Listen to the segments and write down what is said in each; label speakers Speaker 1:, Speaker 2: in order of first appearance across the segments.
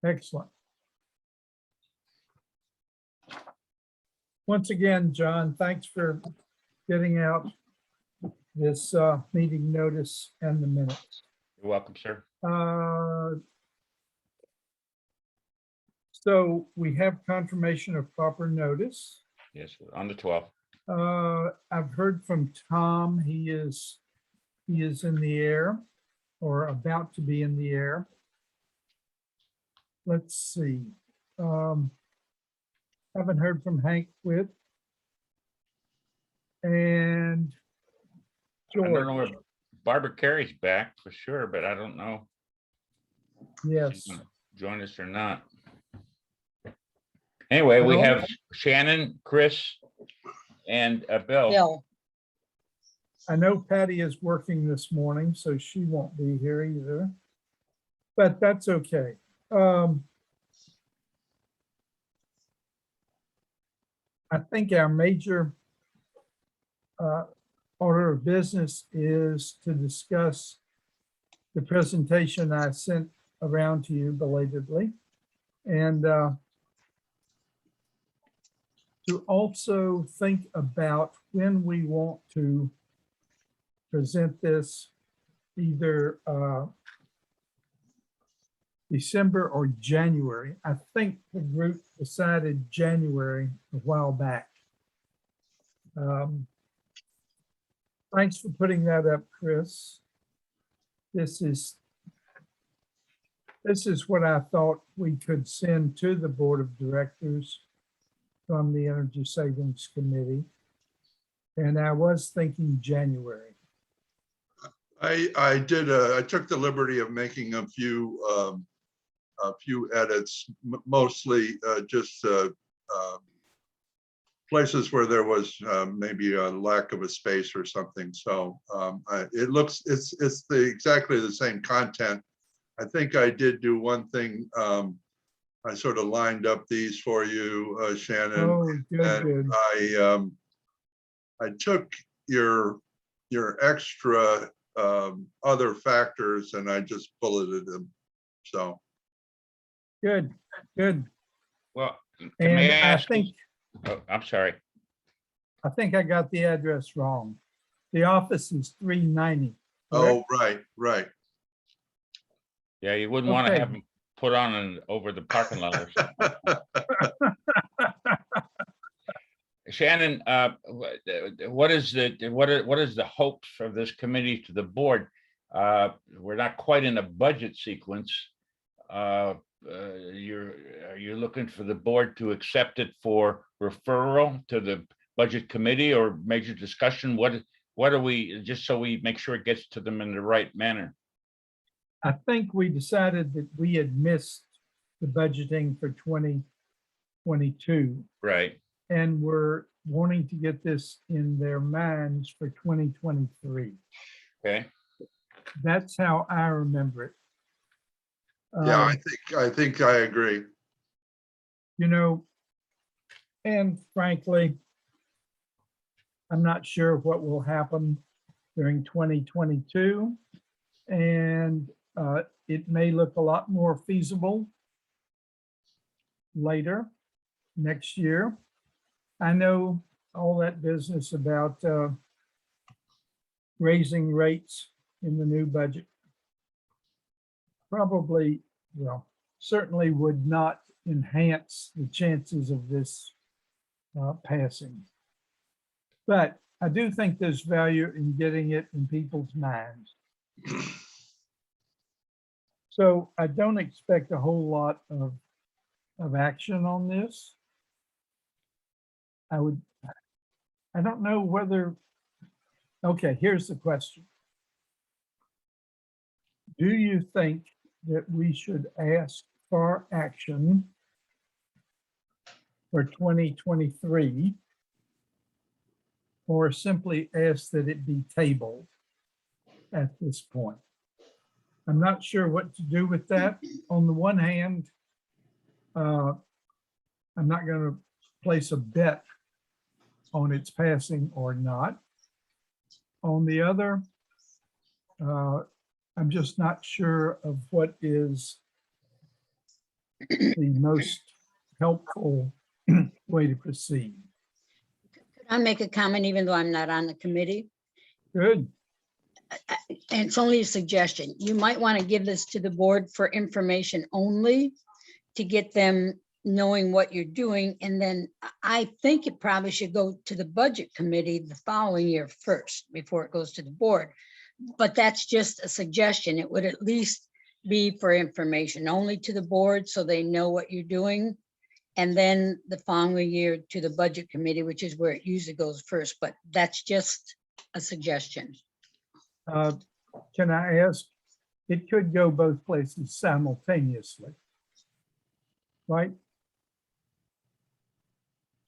Speaker 1: Excellent. Once again, John, thanks for getting out this meeting notice and the minutes.
Speaker 2: You're welcome, sir.
Speaker 1: So we have confirmation of proper notice.
Speaker 2: Yes, on the 12th.
Speaker 1: I've heard from Tom, he is in the air or about to be in the air. Let's see. Haven't heard from Hank Witt. And
Speaker 2: I don't know
Speaker 1: George.
Speaker 2: where Barbara Carey's back for sure, but I don't know if
Speaker 1: Yes,
Speaker 2: she's gonna join us or not. Anyway, we
Speaker 1: Well-
Speaker 2: have Shannon, Chris, and Bill.
Speaker 3: Bill,
Speaker 1: I know Patty is working this morning, so she won't be here either. But that's okay. I think our major order of business is to discuss the presentation I sent around to you belatedly. And to also think about when we want to present this, either December or January. I think the group decided January a while back. Thanks for putting that up, Chris. This is what I thought we could send to the Board of Directors from the Energy Savings Committee. And I was thinking January.
Speaker 4: I took the liberty of making a few edits, mostly just places where there was maybe a lack of a space or something. So it's exactly the same content. I think I did do one thing. I sort of lined up these for you, Shannon.
Speaker 1: Oh, good,
Speaker 4: And
Speaker 1: good.
Speaker 4: I took your extra other factors and I just bulleted them. So
Speaker 1: Good, good.
Speaker 2: Well,
Speaker 1: And
Speaker 2: may I
Speaker 1: I
Speaker 2: ask?
Speaker 1: think,
Speaker 2: I'm sorry.
Speaker 1: I think I got the address wrong. The office is 390.
Speaker 4: oh, right.
Speaker 2: Yeah, you wouldn't want to
Speaker 1: Okay.
Speaker 2: have them put on over the parking lot or something. Shannon, what is the hopes of this committee to the board? We're not quite in a budget sequence. Are you looking for the board to accept it for referral to the budget committee or major discussion? What are we, just so we make sure it gets to them in the right manner?
Speaker 1: I think we decided that we had missed the budgeting for 2022.
Speaker 2: Right.
Speaker 1: And we're wanting to get this in their minds for 2023.
Speaker 2: Okay.
Speaker 1: That's how I remember it.
Speaker 4: Yeah,
Speaker 1: Um,
Speaker 4: I think I agree.
Speaker 1: You know, and frankly, I'm not sure what will happen during 2022. And it may look a lot more feasible later, next year. I know all that business about raising rates in the new budget probably, well, certainly would not enhance the chances of this passing. But I do think there's value in getting it in people's minds. So I don't expect a whole lot of action on this. I don't know whether, okay, here's the question. Do you think that we should ask for action for 2023 or simply ask that it be tabled at this point? I'm not sure what to do with that. On the one hand, I'm not going to place a bet on its passing or not. On the other, I'm just not sure of what is the most helpful way to proceed.
Speaker 3: Could I make a comment even though I'm not on the committee?
Speaker 1: Good.
Speaker 3: And it's only a suggestion. You might want to give this to the board for information only to get them knowing what you're doing. And then I think it probably should go to the budget committee the following year first before it goes to the board. But that's just a suggestion. It would at least be for information only to the board so they know what you're doing. And then the following year to the budget committee, which is where it usually goes first, but that's just a suggestion.
Speaker 1: Can I ask, it could go both places simultaneously, right?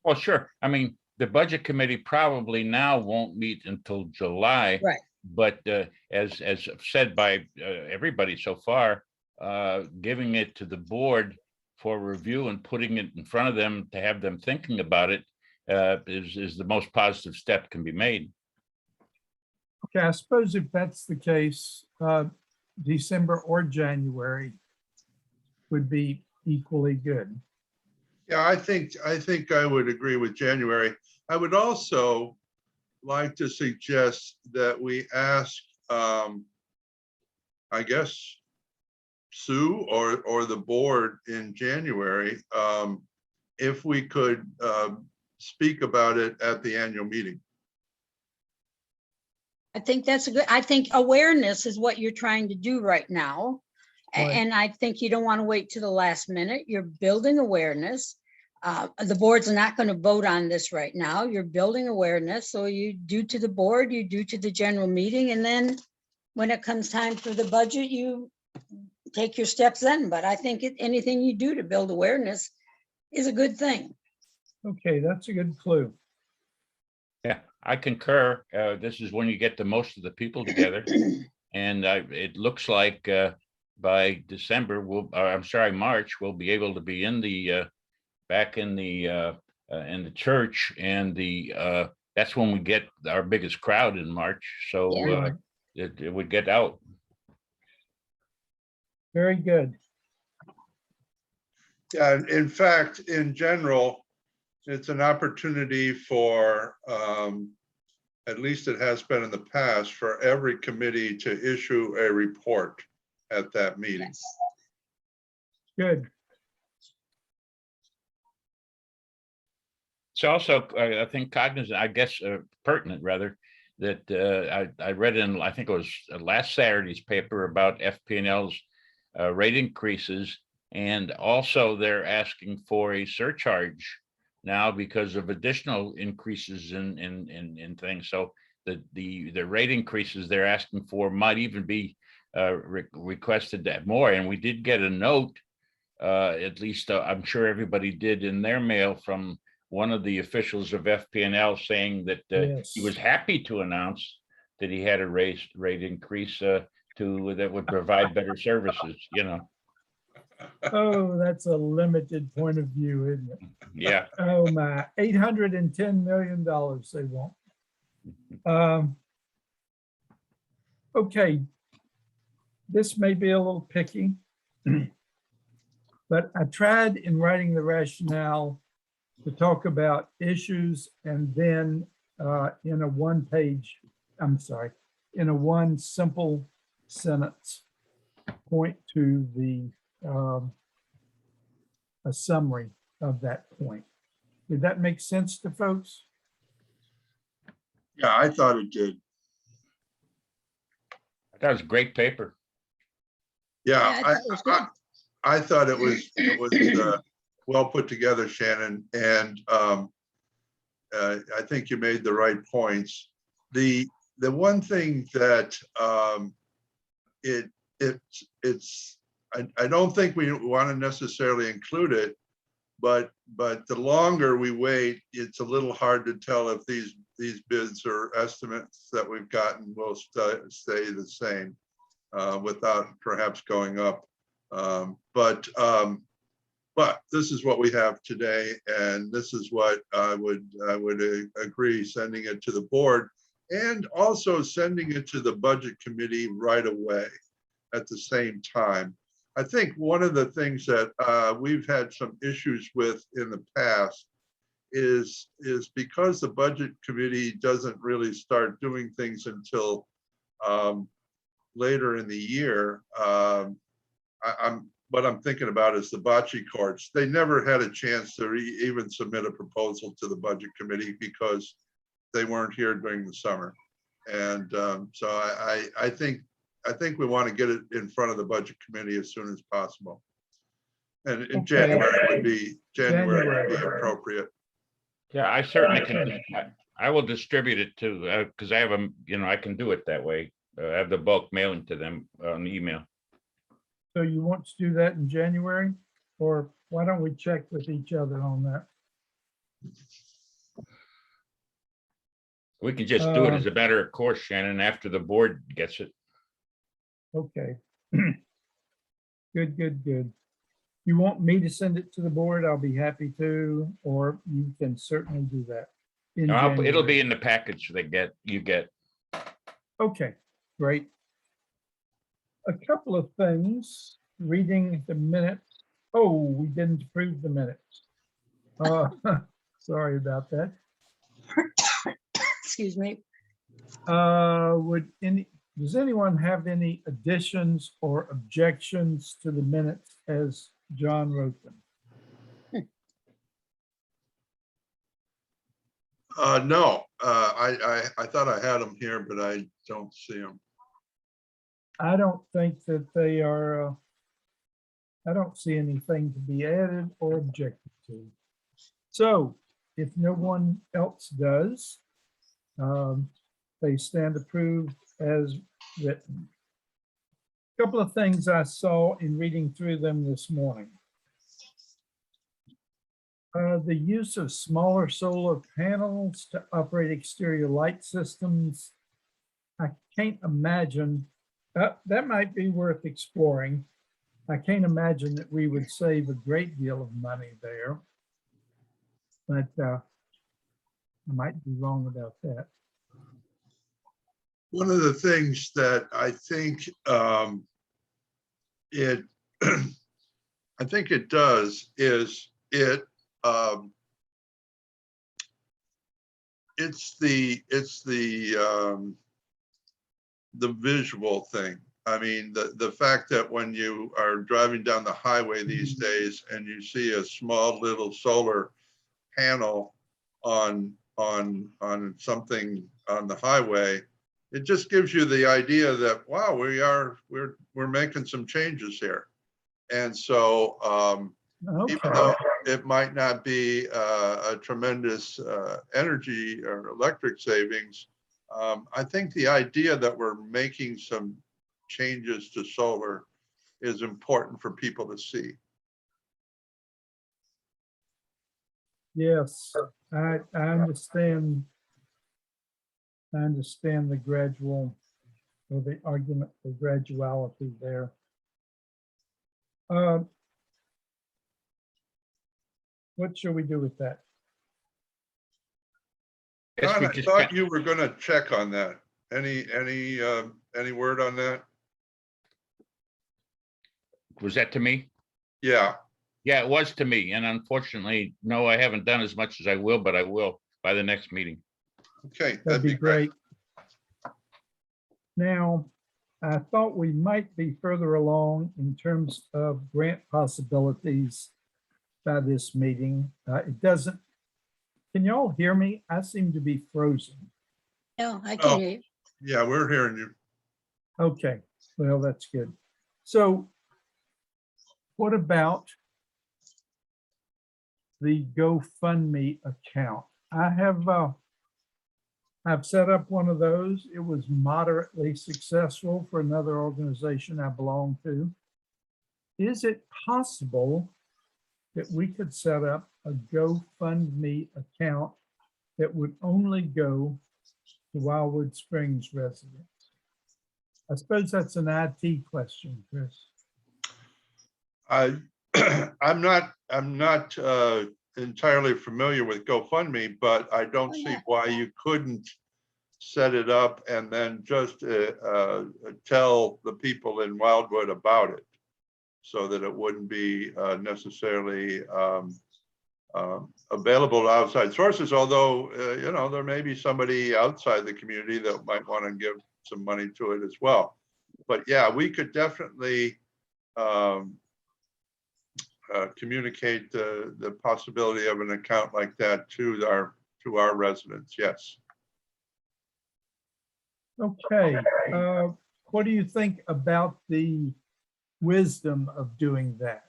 Speaker 2: Well, sure. I mean, the budget committee probably now won't meet until July.
Speaker 3: Right.
Speaker 2: But as said by everybody so far, giving it to the board for review and putting it in front of them to have them thinking about it is the most positive step can be made.
Speaker 1: Okay, I suppose if that's the case, December or January would be equally good.
Speaker 4: Yeah, I think I would agree with January. I would also like to suggest that we ask, I guess, Sue or the board in January, if we could speak about it at the annual meeting.
Speaker 3: I think that's a good, I think awareness is what you're trying to do right now.
Speaker 1: Right.
Speaker 3: And I think you don't want to wait to the last minute. You're building awareness. The board's not going to vote on this right now. You're building awareness. So you do to the board, you do to the general meeting. And then when it comes time for the budget, you take your steps then. But I think anything you do to build awareness is a good thing.
Speaker 1: Okay, that's a good clue.
Speaker 2: Yeah, I concur. This is when you get the most of the people together. And it looks like by December, March, we'll be able to be in the back in the church, and that's when we get our biggest crowd in March. So
Speaker 3: Yeah.
Speaker 2: it would get out.
Speaker 1: Very good.
Speaker 4: Yeah, in fact, in general, it's an opportunity for, at least it has been in the past, for every committee to issue a report at that meeting.
Speaker 3: Yes.
Speaker 1: Good.
Speaker 2: It's also, I think, cognizant, I guess, pertinent rather, that I read in, I think it was last Saturday's paper about FP&L's rate increases. And also they're asking for a surcharge now because of additional increases in things. So the rate increases they're asking for might even be requested that more. And we did get a note, at least I'm sure everybody did in their mail, from one of the officials of FP&L saying that he was happy to announce that he had a rate increase that would provide better services, you know.
Speaker 1: Oh, that's a limited point of view, isn't it?
Speaker 2: Yeah.
Speaker 1: Oh my, $810 million they want. Okay, this may be a little picky, but I tried in writing the rationale to talk about issues and then in a one simple sentence, point to the a summary of that point. Did that make sense to folks?
Speaker 4: Yeah, I thought it did.
Speaker 2: That was great paper.
Speaker 3: Yeah,
Speaker 4: Yeah,
Speaker 3: I thought it was good.
Speaker 4: I thought it was well put together, Shannon, and I think you made the right points. The one thing that I don't think we want to necessarily include it, but the longer we wait, it's a little hard to tell if these bids or estimates that we've gotten will stay the same without perhaps going up. But this is what we have today, and this is what I would agree sending it to the board, and also sending it to the budget committee right away at the same time. I think one of the things that we've had some issues with in the past is because the budget committee doesn't really start doing things until later in the year. What I'm thinking about is the bocce courts. They never had a chance to even submit a proposal to the budget committee because they weren't here during the summer. And so I think we want to get it in front of the budget committee as soon as possible. And in January would be appropriate.
Speaker 2: Yeah, I certainly can. I will distribute it to, because I have them, I can do it that way. I have the bulk mailing to them on email.
Speaker 1: So you want to do that in January? Or why don't we check with each other on that?
Speaker 2: We can just do it as a matter of course, Shannon, after the board gets it.
Speaker 1: Okay. Good. You want me to send it to the board? I'll be happy to, or you can certainly do that. in
Speaker 2: It'll
Speaker 1: January.
Speaker 2: be in the package you get.
Speaker 1: Okay, great. A couple of things, reading the minutes. Oh, we didn't approve the minutes. Sorry about that.
Speaker 3: Excuse me.
Speaker 1: Does anyone have any additions or objections to the minutes as John wrote them?
Speaker 4: No, I thought I had them here, but I don't see them.
Speaker 1: I don't think that they are, I don't see anything to be added or objected to. So if no one else does, they stand approved as written. A couple of things I saw in reading through them this morning. The use of smaller solar panels to operate exterior light systems. I can't imagine, that might be worth exploring. I can't imagine that we would save a great deal of money there. But I might be wrong about that.
Speaker 4: One of the things that I think I think it does is it's the visual thing. I mean, the fact that when you are driving down the highway these days and you see a small little solar panel on something on the highway, it just gives you the idea that, wow, we're making some changes here. And so even though it might not be a tremendous energy or electric savings, I think the idea that we're making some changes to solar is important for people to see.
Speaker 1: Yes, I understand. I understand the gradual, or the argument for graduality there. What shall we do with that?
Speaker 2: Guess we
Speaker 4: John, I
Speaker 2: just
Speaker 4: thought
Speaker 2: got-
Speaker 4: you were going to check on that. Any word on that?
Speaker 2: Was that to me?
Speaker 4: Yeah.
Speaker 2: Yeah, it was to me. And unfortunately, no, I haven't done as much as I will, but I will by the next meeting.
Speaker 4: Okay,
Speaker 1: That'd be great. Now, I thought we might be further along in terms of grant possibilities by this meeting. It doesn't, can y'all hear me? I seem to be frozen.
Speaker 3: No, I can hear you.
Speaker 4: Yeah, we're hearing you.
Speaker 1: Okay, well, that's good. So what about the GoFundMe account? I've set up one of those. It was moderately successful for another organization I belong to. Is it possible that we could set up a GoFundMe account that would only go to Wildewood Springs residents? I suppose that's an IT question, Chris.
Speaker 4: I'm not entirely familiar with GoFundMe, but I don't see why you couldn't set it up and then just tell the people in Wildewood about it. so that it wouldn't be necessarily available to outside sources, although, you know, there may be somebody outside the community that might want to give some money to it as well. But yeah, we could definitely communicate the possibility of an account like that to our residents. Yes.
Speaker 1: Okay, what do you think about the wisdom of doing that?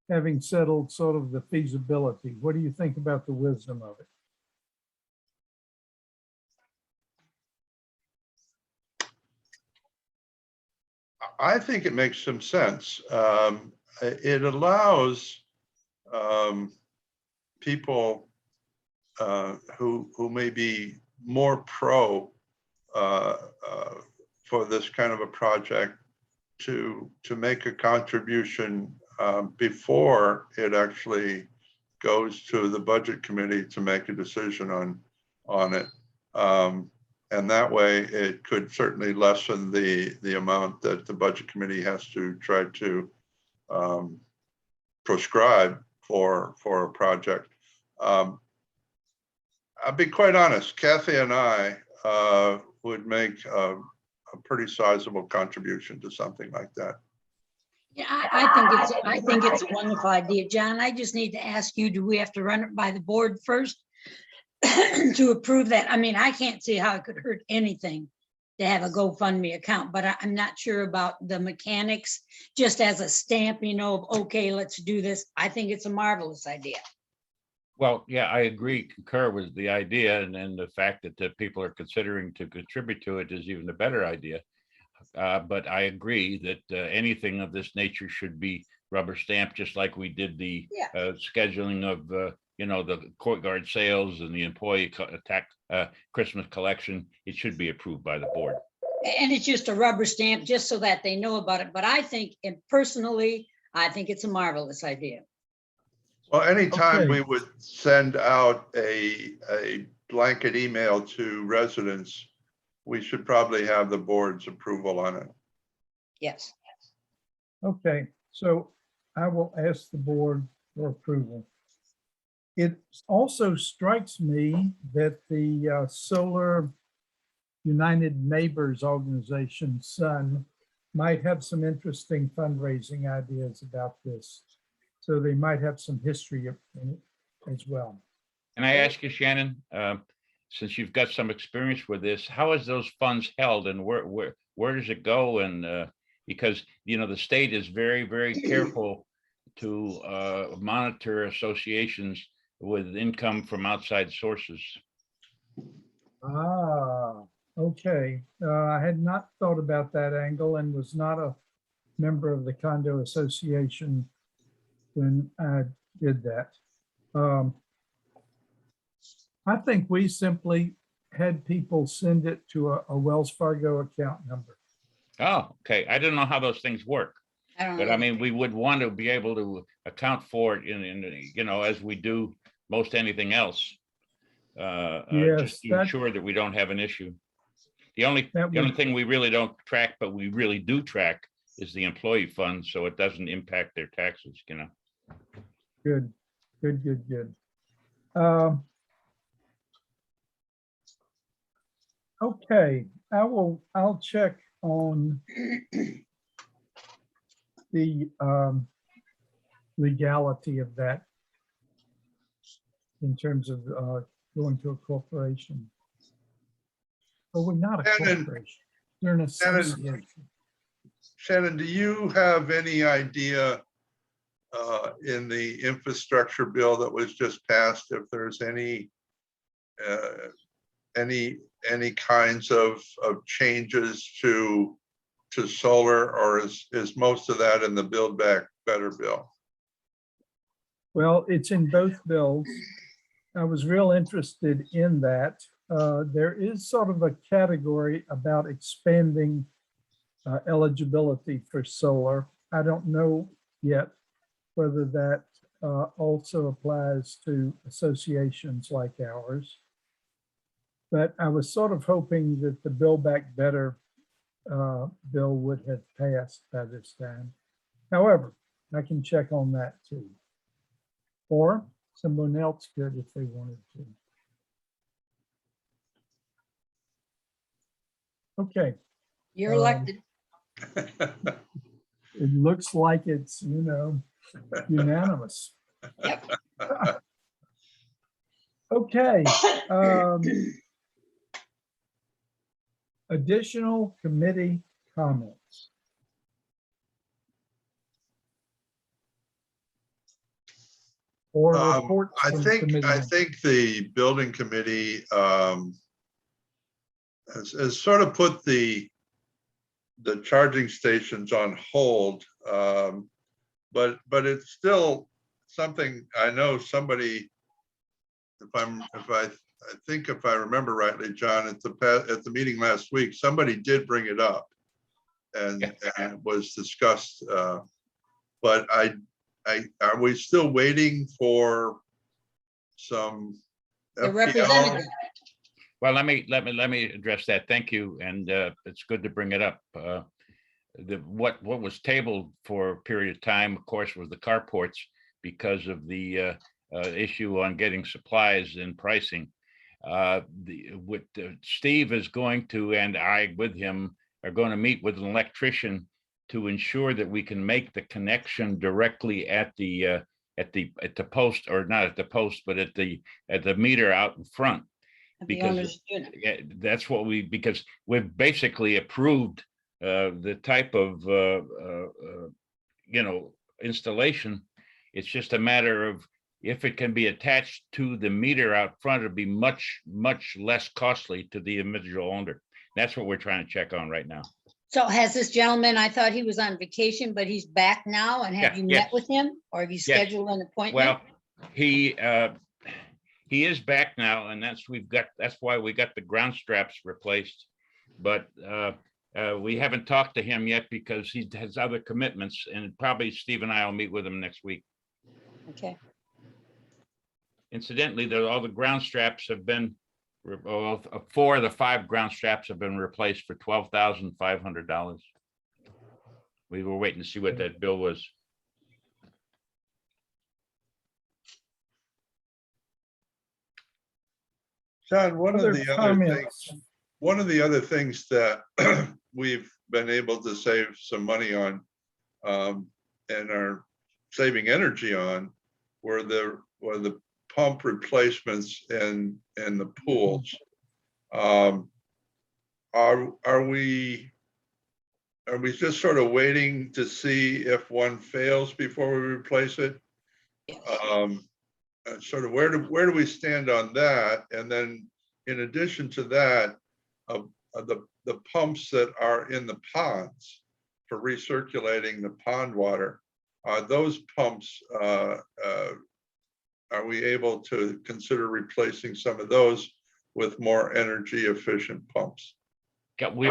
Speaker 1: Having settled sort of the feasibility, what do you think about the wisdom of it?
Speaker 4: I think it makes some sense. It allows people who may be more pro for this kind of a project to make a contribution before it actually goes to the budget committee to make a decision on it. And that way it could certainly lessen the amount that the budget committee has to try to prescribe for a project. I'll be quite honest, Kathy and I would make a pretty sizable contribution to something like that.
Speaker 3: Yeah, I think it's a wonderful idea. John, I just need to ask you, do we have to run it by the board first to approve that? I mean, I can't see how it could hurt anything to have a GoFundMe account, but I'm not sure about the mechanics, just as a stamp, you know, okay, let's do this. I think it's a marvelous idea.
Speaker 2: Well, yeah, I agree, concur with the idea, and then the fact that the people are considering to contribute to it is even a better idea. But I agree that anything of this nature should be rubber stamped, just like we did the scheduling of, you know, the courtyard sales and the employee Christmas collection. It should be approved by the board.
Speaker 3: And it's just a rubber stamp, just so that they know about it. But I think, and personally, I think it's a marvelous idea.
Speaker 4: Well, anytime
Speaker 1: Okay.
Speaker 4: we would send out a blanket email to residents, we should probably have the board's approval on it.
Speaker 3: Yes.
Speaker 1: Okay, so I will ask the board for approval. It also strikes me that the Solar United Neighbors Organization, SUN, might have some interesting fundraising ideas about this. So they might have some history in it as well.
Speaker 2: Can I ask you, Shannon, since you've got some experience with this, how is those funds held and where does it go? And because, you know, the state is very, very careful to monitor associations with income from outside sources.
Speaker 1: Ah, okay. I had not thought about that angle and was not a member of the condo association when I did that. I think we simply had people send it to a Wells Fargo account number.
Speaker 2: Oh, okay. I didn't know how those things work. But I mean, we would want to be able to account for it in you know, as we do most anything else.
Speaker 1: Yes,
Speaker 2: just to ensure that we don't have an issue. The only thing we really don't track, but we really do track, is the employee fund, so it doesn't impact their taxes, you know.
Speaker 1: Good, good, good, good. Okay, I'll check on the legality of that in terms of going to a corporation. But we're not a corporation. We're an association.
Speaker 4: Shannon, do you have any idea in the infrastructure bill that was just passed, if there's any kinds of changes to solar, or is most of that in the Build Back Better bill?
Speaker 1: Well, it's in both bills. I was real interested in that. There is sort of a category about expanding eligibility for solar. I don't know yet whether that also applies to associations like ours. But I was sort of hoping that the Build Back Better bill would have passed by this time. However, I can check on that too. Or someone else could if they wanted to. Okay,
Speaker 3: You're
Speaker 1: Um,
Speaker 3: elected.
Speaker 1: it looks like it's, unanimous.
Speaker 3: Yep.
Speaker 1: Okay. Additional committee comments. Or reports
Speaker 4: I
Speaker 1: from
Speaker 4: think,
Speaker 1: committee
Speaker 4: I
Speaker 1: members.
Speaker 4: think the building committee has sort of put the charging stations on hold. But it's still something, I know somebody, I think if I remember rightly, John, at the meeting last week, somebody did bring it up and it was discussed. But are we still waiting for some
Speaker 3: The
Speaker 4: FPL?
Speaker 3: representative.
Speaker 2: Well, let me address that. Thank you. And it's good to bring it up. What was tabled for a period of time, of course, was the carports because of the issue on getting supplies and pricing. Steve is going to, and I with him, are going to meet with an electrician to ensure that we can make the connection directly at the post, or not at the post, but at the meter out in front.
Speaker 3: of the
Speaker 2: Because
Speaker 3: owner's unit.
Speaker 2: that's what because we've basically approved the type of installation. It's just a matter of if it can be attached to the meter out front, it'd be much less costly to the individual owner. That's what we're trying to check on right now.
Speaker 3: So has this gentleman, I thought he was on vacation, but he's back now, and have
Speaker 2: Yeah,
Speaker 3: you
Speaker 2: yes.
Speaker 3: met with him, or have you scheduled an appointment?
Speaker 2: Well, he is back now, and that's why we got the ground straps replaced. But we haven't talked to him yet because he has other commitments, and probably Steve and I will meet with him next week.
Speaker 3: Okay,
Speaker 2: Incidentally, all the ground straps have been, 4 of the 5 ground straps have been replaced for $12,500. We were waiting to see what that bill was.
Speaker 4: John, one
Speaker 1: Other
Speaker 4: of the other
Speaker 1: comments?
Speaker 4: things, one of the other things that we've been able to save some money on and are saving energy on were the pump replacements in the pools. Are we just sort of waiting to see if one fails before we replace it? Sort of where do we stand on that? And then in addition to that, the pumps that are in the ponds for recirculating the pond water, are those pumps, are we able to consider replacing some of those with more energy efficient pumps?
Speaker 2: Yeah, we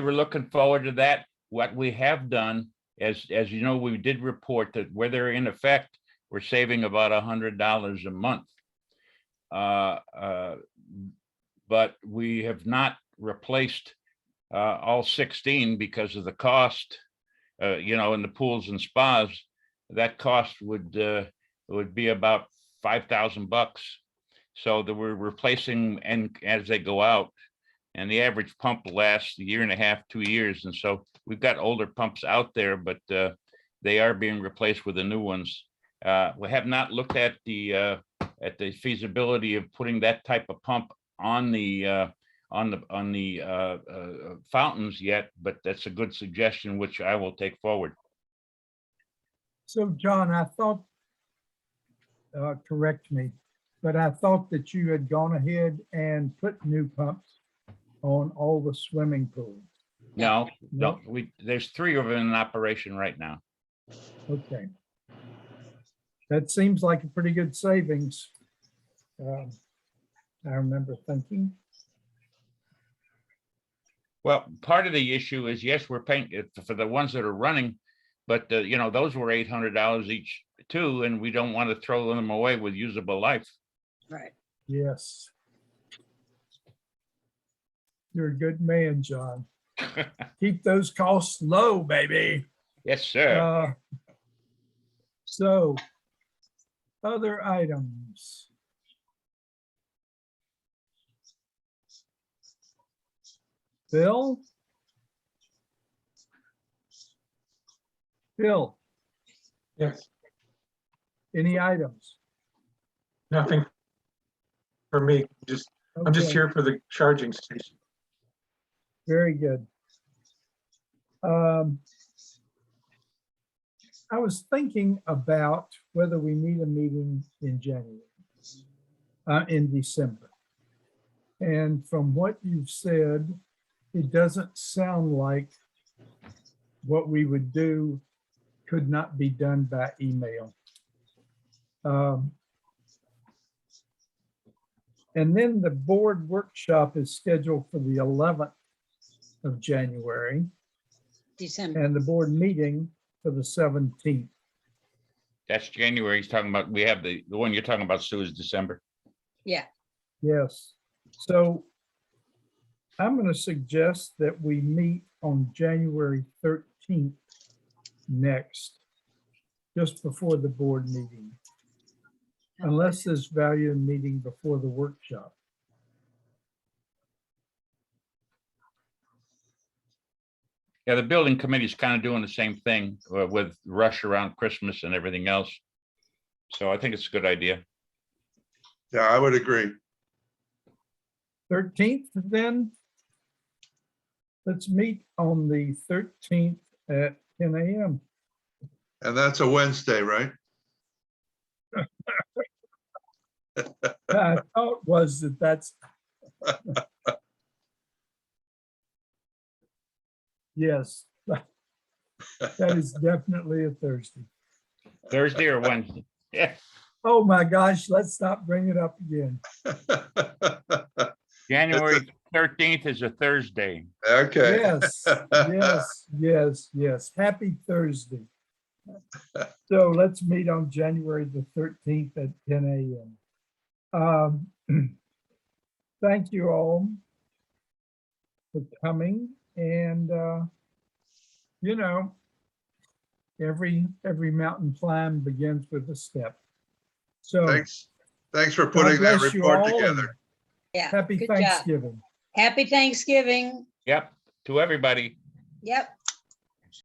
Speaker 2: were looking forward to that. What we have done, as you know, we did report that where they're in effect, we're saving about $100 a month. But we have not replaced all 16 because of the cost, in the pools and spas. That cost would be about $5,000. So that we're replacing and as they go out, and the average pump lasts 1.5 years, 2 years. And so we've got older pumps out there, but they are being replaced with the new ones. We have not looked at the feasibility of putting that type of pump on the fountains yet, but that's a good suggestion, which I will take forward.
Speaker 1: So John, I thought, correct me, but I thought that you had gone ahead and put new pumps on all the swimming pools.
Speaker 2: No, there's 3 of them in operation right now.
Speaker 1: Okay. That seems like a pretty good savings. I remember thinking.
Speaker 2: Well, part of the issue is, yes, we're paying it for the ones that are running, but those were $800 each too, and we don't want to throw them away with usable life.
Speaker 3: right.
Speaker 1: Yes. You're a good man, John. Keep those costs low, baby.
Speaker 2: Yes, sir.
Speaker 1: So, other items. Bill? Bill,
Speaker 5: Yes,
Speaker 1: any items?
Speaker 5: nothing for me. I'm just
Speaker 1: Okay,
Speaker 5: here for the charging station.
Speaker 1: very good. I was thinking about whether we need a meeting in January, in December. And from what you've said, it doesn't sound like what we would do could not be done by email. And then the board workshop is scheduled for the 11th of January
Speaker 3: December.
Speaker 1: and the board meeting for the 17th.
Speaker 2: That's January. He's talking about, we have the one you're talking about, Sue, is December.
Speaker 3: Yeah,
Speaker 1: Yes. So I'm going to suggest that we meet on January 13th next, just before the board meeting, unless there's value in meeting before the workshop.
Speaker 2: Yeah, the building committee is kind of doing the same thing with rush around Christmas and everything else. So I think it's a good idea.
Speaker 4: Yeah, I would agree.
Speaker 1: 13th then? Let's meet on the 13th at 10 a.m.
Speaker 4: And that's a Wednesday, right?
Speaker 1: I thought was that's. Yes, that is definitely a Thursday.
Speaker 2: Thursday or Wednesday? Yeah,
Speaker 1: Oh my gosh, let's not bring it up again.
Speaker 2: January 13th is a Thursday.
Speaker 4: Okay.
Speaker 1: Yes. Happy Thursday. So let's meet on January the 13th at 10 a.m. Thank you all for coming, and you know, every mountain climb begins with a step. So
Speaker 4: Thanks for
Speaker 1: God
Speaker 4: putting that
Speaker 1: bless you
Speaker 4: report
Speaker 1: all, and
Speaker 4: together.
Speaker 3: yeah.
Speaker 1: happy
Speaker 3: good job.
Speaker 1: Thanksgiving.
Speaker 3: Happy Thanksgiving.
Speaker 2: Yep, to everybody.
Speaker 3: Yep.